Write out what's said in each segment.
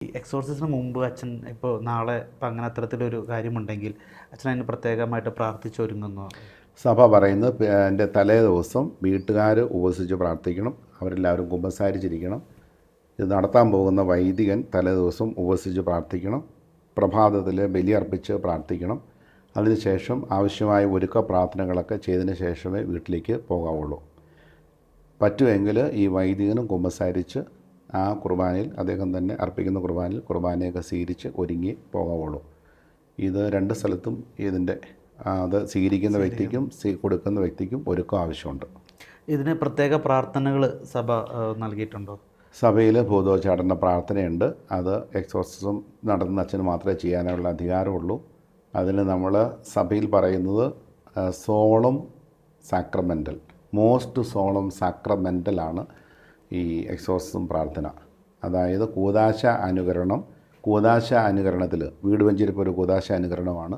എക്സോർസിസിന് മുമ്പ് അച്ഛൻ ഇപ്പോൾ നാളെ ഇപ്പം അങ്ങനെ അത്തരത്തിലൊരു കാര്യമുണ്ടെങ്കിൽ അച്ഛൻ അതിന് പ്രത്യേകമായിട്ട് പ്രാർത്ഥിച്ചൊരുങ്ങുന്നു? സഭ പറയുന്നത് എൻ്റെ തലേ ദിവസം വീട്ടുകാർ ഉപവസിച്ച് പ്രാർത്ഥിക്കണം, അവരെല്ലാവരും കുമ്പസാരിച്ചിരിക്കണം. ഇത് നടത്താൻ പോകുന്ന വൈദികൻ തലേ ദിവസം ഉപവസിച്ച് പ്രാർത്ഥിക്കണം, പ്രഭാതത്തിൽ ബലിയർപ്പിച്ച് പ്രാർത്ഥിക്കണം. അതിനുശേഷം ആവശ്യമായ ഒരുക്ക പ്രാർത്ഥനകളൊക്കെ ചെയ്തതിന് ശേഷമേ വീട്ടിലേക്ക് പോകാവുള്ളൂ. പറ്റുമെങ്കിൽ ഈ വൈദികനും കുമ്പസാരിച്ച് ആ കുർബാനയിൽ അദ്ദേഹം തന്നെ അർപ്പിക്കുന്ന കുർബാനയൊക്കെ സ്വീകരിച്ച് ഒരുങ്ങി പോകാവുള്ളൂ. ഇത് രണ്ട് സ്ഥലത്തും ഇതിൻ്റെ അത് സ്വീകരിക്കുന്ന വ്യക്തിക്കും കൊടുക്കുന്ന വ്യക്തിക്കും ഒരുക്കം ആവശ്യമുണ്ട്. ഇതിന് പ്രത്യേക പ്രാർത്ഥനകൾ സഭ നൽകിയിട്ടുണ്ടോ? സഭയിൽ ഭൂതോച്ചാടന പ്രാർത്ഥനയുണ്ട്. അത് എക്സോർസിസം നടത്തുന്ന അച്ഛന് മാത്രമേ ചെയ്യാനുള്ള അധികാരമുള്ളൂ. അതിന് നമ്മൾ സഭയിൽ പറയുന്നത് സോളം സാക്രമെൻ്റൽ, മോസ്റ്റ് സോളം സാക്രമെൻ്റലാണ് ഈ എക്സോർസിസം പ്രാർത്ഥന. അതായത് കൂദാശ അനുകരണത്തിൽ വീട് വെഞ്ചരിപ്പ് ഒരു കൂദാശ അനുകരണമാണ്.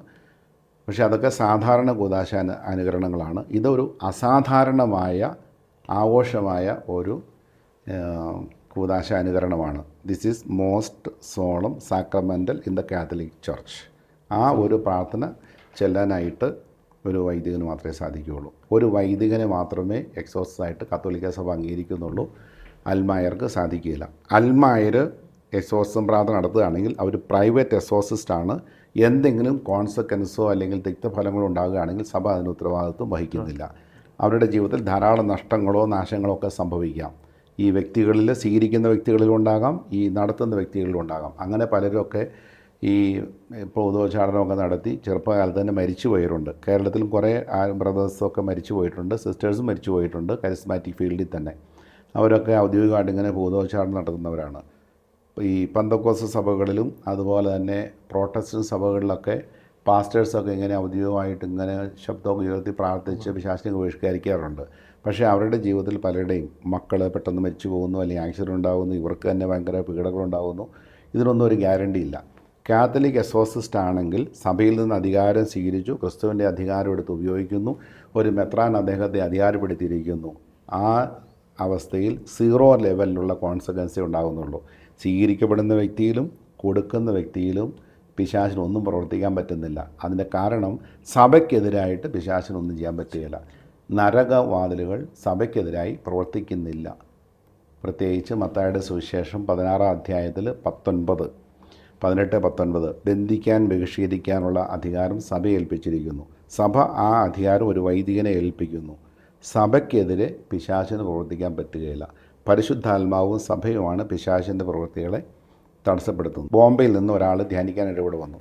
പക്ഷേ അതൊക്കെ സാധാരണ കൂദാശ അനുകരണങ്ങളാണ്. ഇതൊരു അസാധാരണമായ ആഘോഷമായ ഒരു കൂദാശ അനുകരണമാണ്. This is most solemn sacramental in the Catholic church. ആ ഒരു പ്രാർത്ഥന ചെല്ലാനായിട്ട് ഒരു വൈദികന് മാത്രമേ സാധിക്കുകയുള്ളൂ. ഒരു വൈദികനെ മാത്രമേ എക്സോർസിസായിട്ട് കത്തോലിക്ക സഭ അംഗീകരിക്കുന്നുള്ളൂ. അൽമായർക്ക് സാധിക്കുകയില്ല. അൽമായർ എക്സോർസിസം പ്രാർത്ഥന നടത്തുകയാണെങ്കിൽ അവർ പ്രൈവറ്റ് എക്സോർസിസ്റ്റാണ്. എന്തെങ്കിലും കോൺസിക്വൻസോ അല്ലെങ്കിൽ തിക്തഫലങ്ങളോ ഉണ്ടാകുകയാണെങ്കിൽ സഭ അതിന് ഉത്തരവാദിത്വം വഹിക്കുന്നില്ല. അവരുടെ ജീവിതത്തിൽ ധാരാളം നഷ്ടങ്ങളോ നാശങ്ങളോ ഒക്കെ സംഭവിക്കാം. ഈ വ്യക്തികളിൽ, സ്വീകരിക്കുന്ന വ്യക്തികളിലും ഉണ്ടാകാം, ഈ നടത്തുന്ന വ്യക്തികളിലും ഉണ്ടാകാം. അങ്ങനെ പലരൊക്കെ ഈ ഭൂതോച്ചാടനമൊക്കെ നടത്തി ചെറുപ്പകാലത്ത് തന്നെ മരിച്ചു പോയവരുണ്ട്. കേരളത്തിലും കുറേ ബ്രദേഴ്സൊക്കെ മരിച്ചു പോയിട്ടുണ്ട്, സിസ്റ്റേഴ്സും മരിച്ചു പോയിട്ടുണ്ട് കരിസ്മാറ്റിക് ഫീൽഡിൽ തന്നെ. അവരൊക്കെ ഔദ്യോഗികമായിട്ട് ഇങ്ങനെ ഭൂതോച്ചാടനം നടത്തുന്നവരാണ്. ഈ പെന്തക്കോസ്ത് സഭകളിലും അതുപോലെ തന്നെ പ്രോട്ടസ്റ്റന്റ് സഭകളിലൊക്കെ പാസ്റ്റേഴ്സൊക്കെ ഇങ്ങനെ ഔദ്യോഗികമായിട്ട് ഇങ്ങനെ ശബ്ദമൊക്കെ ഉയർത്തി പ്രാർത്ഥിച്ച് പിശാചിനെ ബഹിഷ്കരിക്കാറുണ്ട്. പക്ഷേ അവരുടെ ജീവിതത്തിൽ പലരുടെയും മക്കൾ പെട്ടെന്ന് മരിച്ചു പോകുന്നു, അല്ലെങ്കിൽ ആക്സിഡൻറ്റ് ഉണ്ടാകുന്നു, ഇവർക്ക് തന്നെ ഭയങ്കര പീഡകളുണ്ടാകുന്നു. ഇതിനൊന്നും ഒരു ഗ്യാരണ്ടി ഇല്ല. കാത്തലിക് എക്സോർസിസ്റ്റ് ആണെങ്കിൽ സഭയിൽ നിന്ന് അധികാരം സ്വീകരിച്ചു, ക്രിസ്തുവിൻ്റെ അധികാരം എടുത്ത് ഉപയോഗിക്കുന്നു, ഒരു മെത്രാൻ അദ്ദേഹത്തെ അധികാരപ്പെടുത്തിയിരിക്കുന്നു. ആ അവസ്ഥയിൽ 0 ലെവലിലുള്ള കോൺസിക്വൻസേ ഉണ്ടാകുന്നുള്ളൂ. സ്വീകരിക്കപ്പെടുന്ന വ്യക്തിയിലും കൊടുക്കുന്ന വ്യക്തിയിലും പിശാചിനൊന്നും പ്രവർത്തിക്കാൻ പറ്റുന്നില്ല. അതിൻ്റെ കാരണം സഭയ്ക്കെതിരായിട്ട് പിശാചിനൊന്നും ചെയ്യാൻ പറ്റുകയില്ല. നരകവാതിലുകൾ സഭയ്ക്കെതിരായി പ്രവർത്തിക്കുന്നില്ല. പ്രത്യേകിച്ച് മത്തായിയുടെ സുവിശേഷം 16-ാം അധ്യായത്തിൽ 18-19 ബന്ധിക്കാൻ ബഹിഷ്കരിക്കാനുള്ള അധികാരം സഭയെ ഏൽപ്പിച്ചിരിക്കുന്നു. സഭ ആ അധികാരം ഒരു വൈദികനെ ഏൽപ്പിക്കുന്നു. സഭയ്ക്കെതിരെ പിശാചിന് പ്രവർത്തിക്കാൻ പറ്റുകയില്ല. പരിശുദ്ധാത്മാവും സഭയുമാണ് പിശാചിൻ്റെ പ്രവൃത്തികളെ തടസ്സപ്പെടുത്തുന്നത്. ബോംബെയിൽ നിന്ന് ഒരാൾ ധ്യാനിക്കാനായിട്ട് ഇവിടെ വന്നു.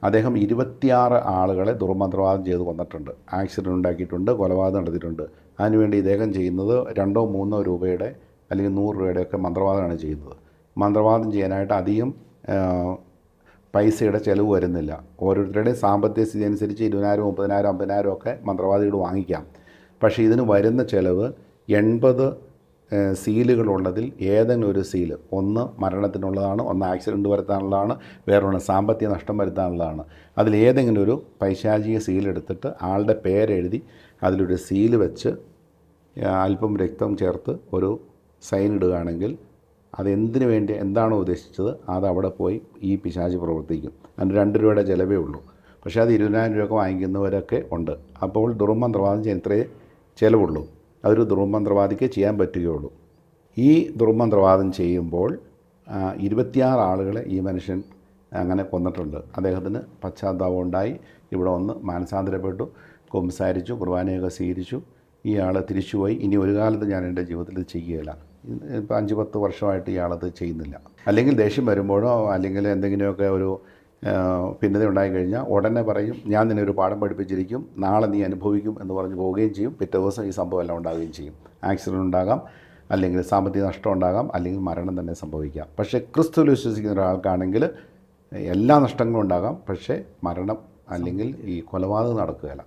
അദ്ദേഹം 26 ആളുകളെ ദുർമന്ത്രവാദം ചെയ്ത് കൊന്നിട്ടുണ്ട്, ആക്സിഡൻറ്റ് ഉണ്ടാക്കിയിട്ടുണ്ട്, കൊലപാതകം നടത്തിയിട്ടുണ്ട്. അതിനുവേണ്ടി ഇദ്ദേഹം ചെയ്യുന്നത് 2-3 രൂപയുടെ അല്ലെങ്കിൽ 100 രൂപയുടെയൊക്കെ മന്ത്രവാദമാണ് ചെയ്യുന്നത്. മന്ത്രവാദം ചെയ്യാനായിട്ട് അധികം പൈസയുടെ ചിലവ് വരുന്നില്ല. ഓരോരുത്തരുടെയും സാമ്പത്തിക സ്ഥിതി അനുസരിച്ച് 20,000, 30,000, 50,000 ഒക്കെ മന്ത്രവാദികൾ വാങ്ങിക്കാം. പക്ഷേ ഇതിന് വരുന്ന ചിലവ് 80 സീലുകളുള്ളതിൽ ഏതെങ്കിലും ഒരു സീല്, ഒന്ന് മരണത്തിനുള്ളതാണ്, ഒന്ന് ആക്സിഡൻറ്റ് വരുത്താനുള്ളതാണ്, വേറൊന്ന് സാമ്പത്തിക നഷ്ടം വരുത്താനുള്ളതാണ്. അതിലേതെങ്കിലും ഒരു പൈശാചിക സീലെടുത്തിട്ട് ആളുടെ പേരെഴുതി അതിലൊരു സീല് വെച്ച് അല്പം രക്തം ചേർത്ത് ഒരു സൈൻ ഇടുകയാണെങ്കിൽ അതെന്തിനു വേണ്ടി എന്താണോ ഉദ്ദേശിച്ചത് അത് അവിടെ പോയി ഈ പിശാചി പ്രവർത്തിക്കും. അതിന് 2 രൂപയുടെ ചിലവേ ഉള്ളൂ. പക്ഷേ അത് 20,000 രൂപയൊക്കെ വാങ്ങിക്കുന്നവരൊക്കെ ഉണ്ട്. അപ്പോൾ ദുർമന്ത്രവാദം ചെയ്യാൻ ഇത്രയേ ചിലവുള്ളൂ. അതൊരു ദുർമന്ത്രവാദിക്ക് ചെയ്യാൻ പറ്റുകയുള്ളൂ. ഈ ദുർമന്ത്രവാദം ചെയ്യുമ്പോൾ 26 ആളുകളെ ഈ മനുഷ്യൻ അങ്ങനെ കൊന്നിട്ടുണ്ട്. അദ്ദേഹത്തിന് പശ്ചാത്താപം ഉണ്ടായി, ഇവിടെ വന്ന് മാനസാന്തരപ്പെട്ടു, കുമ്പസാരിച്ചു, കുർബാനയൊക്കെ സ്വീകരിച്ചു. ഇയാൾ തിരിച്ചുപോയി. ഇനി ഒരു കാലത്ത് ഞാൻ എൻ്റെ ജീവിതത്തിൽ ഇത് ചെയ്യുകയില്ല. ഇപ്പോൾ 5-10 വർഷമായിട്ട് ഇയാളത് ചെയ്യുന്നില്ല. അല്ലെങ്കിൽ ദേഷ്യം വരുമ്പോഴോ അല്ലെങ്കിൽ എന്തെങ്കിലുമൊക്കെ ഒരു ഭിന്നത ഉണ്ടായിക്കഴിഞ്ഞാൽ ഉടനെ പറയും, ഞാൻ നിന്നെ ഒരു പാഠം പഠിപ്പിച്ചിരിക്കും, നാളെ നീ അനുഭവിക്കും എന്ന് പറഞ്ഞ് പോവുകയും ചെയ്യും. പിറ്റേ ദിവസം ഈ സംഭവം എല്ലാം ഉണ്ടാവുകയും ചെയ്യും. ആക്സിഡൻറ്റ് ഉണ്ടാകാം, അല്ലെങ്കിൽ സാമ്പത്തിക നഷ്ടം ഉണ്ടാകാം, അല്ലെങ്കിൽ മരണം തന്നെ സംഭവിക്കാം. പക്ഷേ ക്രിസ്തുവിൽ വിശ്വസിക്കുന്ന ഒരാൾക്കാണെങ്കിൽ എല്ലാ നഷ്ടങ്ങളും ഉണ്ടാകാം, പക്ഷേ മരണം അല്ലെങ്കിൽ ഈ കൊലപാതകം നടക്കുകയില്ല.